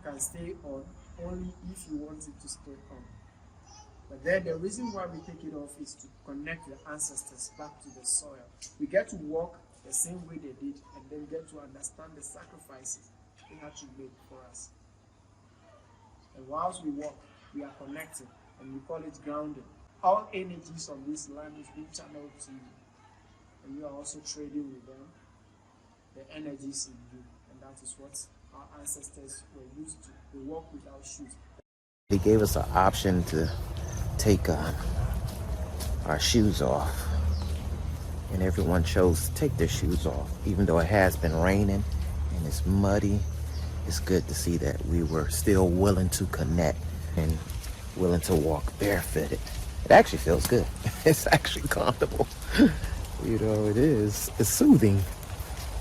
can stay on only if you want it to stay on. But then the reason why we take it off is to connect the ancestors back to the soil. We get to walk the same way they did and then get to understand the sacrifices they had to make for us. And whilst we walk, we are connected, and we call it grounding. All energies on this land is being channeled to you, and you are also trading with them, the energies in you, and that is what our ancestors were used to. They walk without shoes. They gave us an option to take our shoes off, and everyone chose to take their shoes off, even though it has been raining and it's muddy. It's good to see that we were still willing to connect and willing to walk barefooted. It actually feels good. It's actually comfortable. You know, it is. It's soothing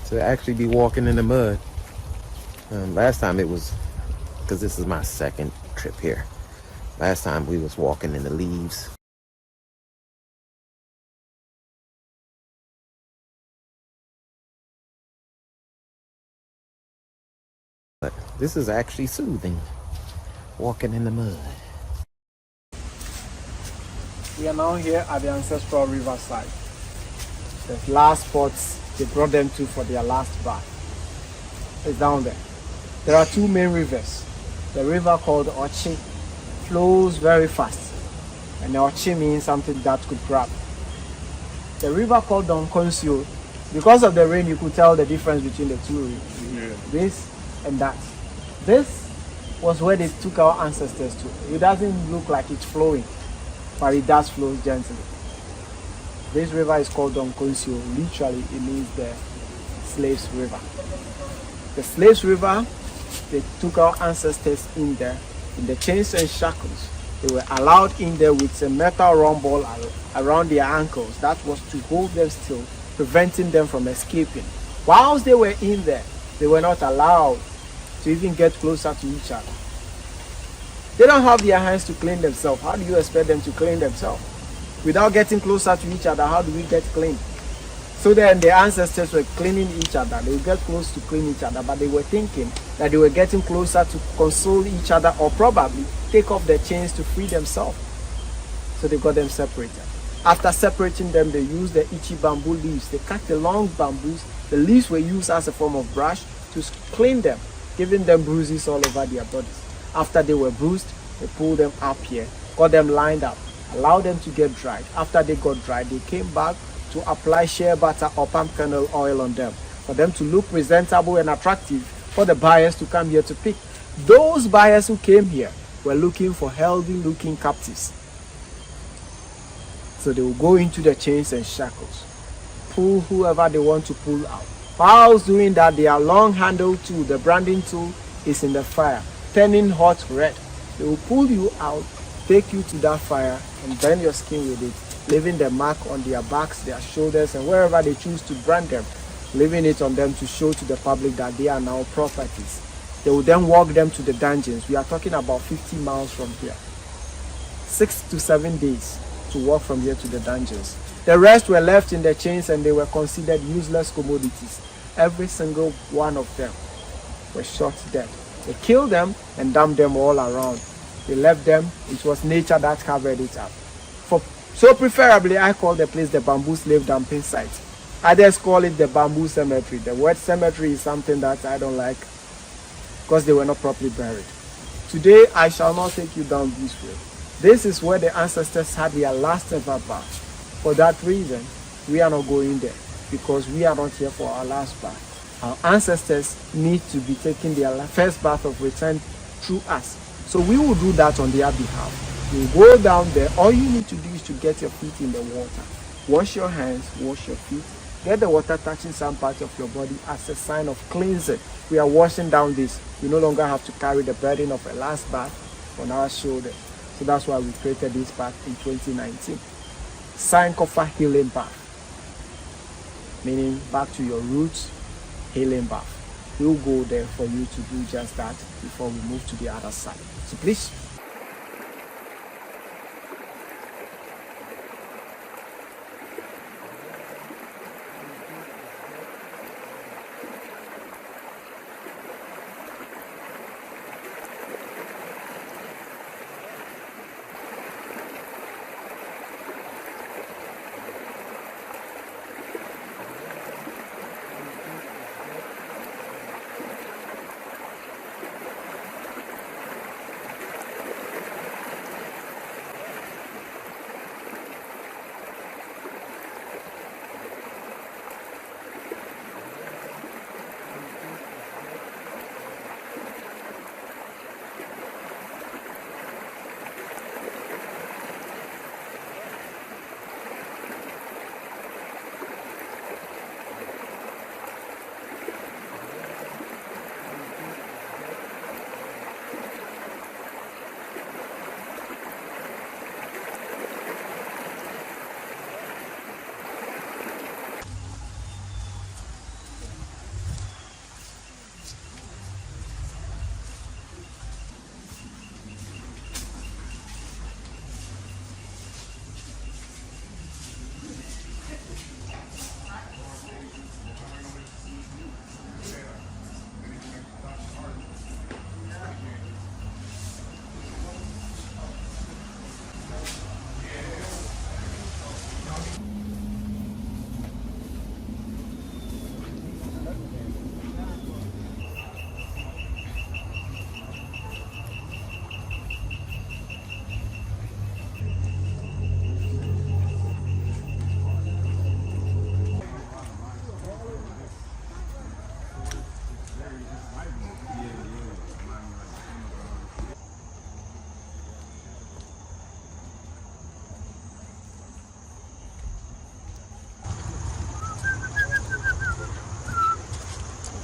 to actually be walking in the mud. Last time it was, because this is my second trip here. Last time we was walking in the leaves. But this is actually soothing, walking in the mud. We are now here at the ancestral riverside. The last spots they brought them to for their last bath. It's down there. There are two main rivers. The river called Ochi flows very fast, and Ochi means something that could grab. The river called Don Consio, because of the rain you could tell the difference between the two rivers. This and that. This was where they took our ancestors to. It doesn't look like it's flowing, but it does flow gently. This river is called Don Consio. Literally, it means the Slaves River. The Slaves River, they took our ancestors in there, in the chains and shackles. They were allowed in there with a metal round ball around their ankles. That was to hold them still, preventing them from escaping. Whilst they were in there, they were not allowed to even get closer to each other. They don't have their hands to clean themselves. How do you expect them to clean themselves? Without getting closer to each other, how do we get clean? So then the ancestors were cleaning each other. They would get close to clean each other, but they were thinking that they were getting closer to console each other or probably take off their chains to free themselves. So they got them separated. After separating them, they used the ichi bamboo leaves. They cut the long bamboos. The leaves were used as a form of brush to clean them, giving them bruises all over their bodies. After they were bruised, they pulled them up here, got them lined up, allowed them to get dried. After they got dried, they came back to apply shea butter or palm kernel oil on them for them to look presentable and attractive for the buyers to come here to pick. Those buyers who came here were looking for healthy looking captives. So they will go into the chains and shackles, pull whoever they want to pull out. Whilst doing that, their long handled tool, the branding tool, is in the fire, turning hot red. They will pull you out, take you to that fire, and burn your skin with it, leaving the mark on their backs, their shoulders, and wherever they choose to brand them, leaving it on them to show to the public that they are now properties. They will then walk them to the dungeons. We are talking about 50 miles from here. 6 to 7 days to walk from here to the dungeons. The rest were left in the chains and they were considered useless commodities. Every single one of them were shot dead. They killed them and dumped them all around. They left them. It was nature that covered it up. So preferably, I call the place the bamboo slave dumping site. Others call it the bamboo cemetery. The word cemetery is something that I don't like because they were not properly buried. Today, I shall not take you down this way. This is where the ancestors had their last ever bath. For that reason, we are not going there because we are not here for our last bath. Our ancestors need to be taking their first bath of return through us. So we will do that on their behalf. You go down there. All you need to do is to get your feet in the water. Wash your hands, wash your feet. Get the water touching some part of your body as a sign of cleansing. We are washing down this. We no longer have to carry the burden of a last bath on our shoulders. So that's why we created this bath in 2019. Sankofa healing bath. Meaning back to your roots, healing bath. We'll go there for you to do just that before we move to the other side. So please.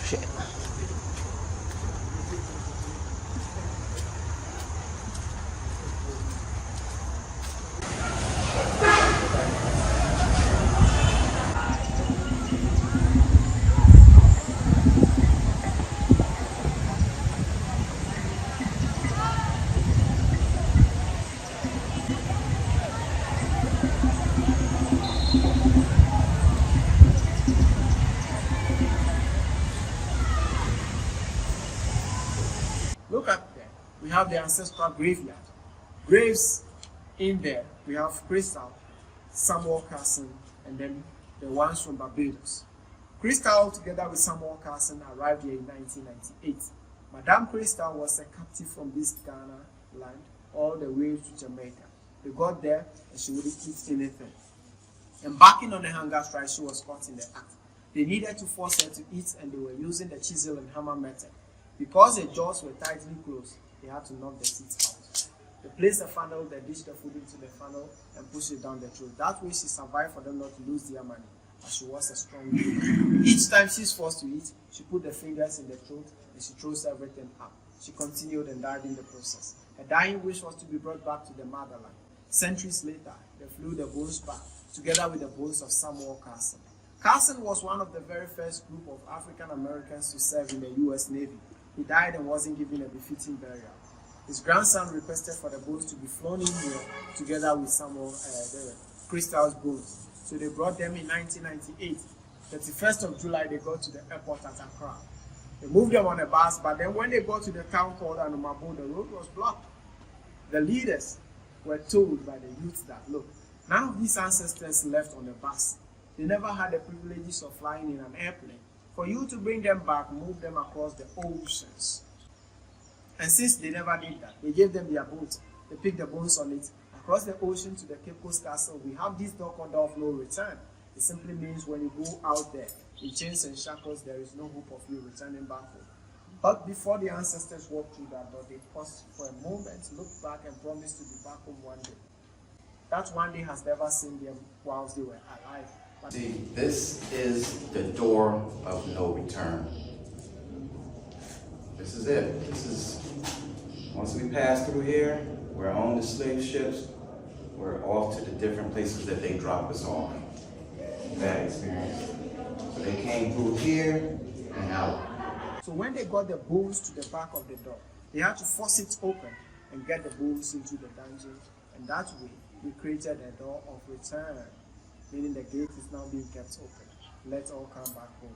Shit. Look at there. We have the ancestral graveyard. Graves in there. We have Crystal, Samuel Carson, and then the ones from Barbados. Crystal, together with Samuel Carson, arrived here in 1998. Madame Crystal was a captive from this Ghana land all the way to Jamaica. They got there and she wouldn't eat anything. Embarking on a hunger strike, she was caught in the act. They needed to force her to eat and they were using the chisel and hammer method. Because her jaws were tightly closed, they had to knock the teeth out. They placed a funnel, they dished the food into the funnel and pushed it down the throat. That way she survived for them not to lose their money, as she was a strong woman. Each time she's forced to eat, she put the fingers in the throat and she throws everything up. She continued and died in the process. Her dying wish was to be brought back to the motherland. Centuries later, they flew the bones back, together with the bones of Samuel Carson. Carson was one of the very first group of African Americans to serve in the U.S. Navy. He died and wasn't given a befitting burial. His grandson requested for the bones to be flown in here together with Samuel Crystal's bones. So they brought them in 1998. 31st of July, they got to the airport at Accra. They moved them on a bus, but then when they got to the town called Anumabo, the road was blocked. The leaders were told by the youth that, look, none of these ancestors left on the bus. They never had the privileges of flying in an airplane. For you to bring them back, move them across the oceans. And since they never did that, they gave them their boat. They picked the bones on it. Across the ocean to the Cape Coast Castle, we have this dock or door of no return. It simply means when you go out there, in chains and shackles, there is no hope of you returning back home. But before the ancestors walked through that door, they paused for a moment, looked back and promised to be back home one day. That one day has never seen them whilst they were alive. See, this is the door of no return. This is it. This is, once we pass through here, we're on the slave ships, we're off to the different places that they drop us off. Bad experience. So they came through here and out. So when they got the bones to the back of the door, they had to force it open and get the bones into the dungeon. And that way, we created a door of return, meaning the gate is now being kept open. Let's all come back home.